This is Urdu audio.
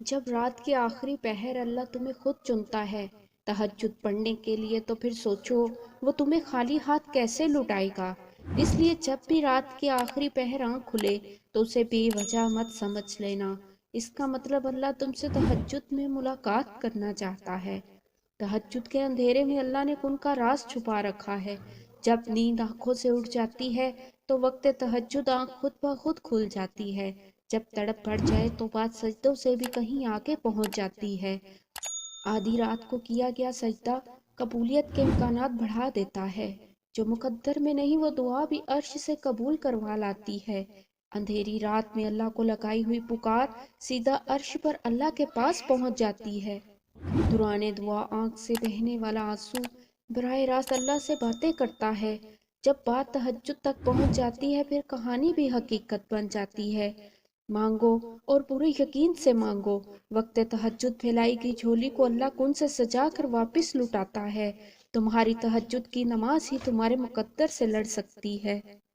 جب رات کے آخری پہر اللہ تمہیں خود چنتا ہے تہجد پڑھنے کے لیے تو پھر سوچو وہ تمہیں خالی ہاتھ کیسے لٹائے گا۔ اس لیے جب بھی رات کے آخری پہر آنکھ کھلے تو اسے بے وجہ مت سمجھ لینا۔ اس کا مطلب اللہ تم سے تہجد میں ملاقات کرنا چاہتا ہے۔ تہجد کے اندھیرے میں اللہ نے ان کا راز چھپا رکھا ہے۔ جب نیند آنکھوں سے اٹھ جاتی ہے تو وقت تہجد آنکھ خود بخود کھل جاتی ہے۔ جب تڑپ بڑھ جائے تو بات سجدوں سے بھی کہیں آگے پہنچ جاتی ہے۔ آدھی رات کو کیا گیا سجدہ قبولیت کے امکانات بڑھا دیتا ہے۔ جو مقدر میں نہیں وہ دعا بھی عرش سے قبول کروا لاتی ہے۔ اندھیری رات میں اللہ کو لگائی ہوئی پکار سیدھا عرش پر اللہ کے پاس پہنچ جاتی ہے۔ دوران دعا آنکھ سے بہنے والا آنسو براہ راست اللہ سے باتیں کرتا ہے۔ جب بات تہجد تک پہنچ جاتی ہے پھر کہانی بھی حقیقت بن جاتی ہے۔ مانگو اور پورے یقین سے مانگو۔ وقت تہجد پھیلائی گئی جھولی کو اللہ کن سے سجا کر واپس لوٹاتا ہے۔ تمہاری تہجد کی نماز ہی تمہارے مقدر سے لڑ سکتی ہے۔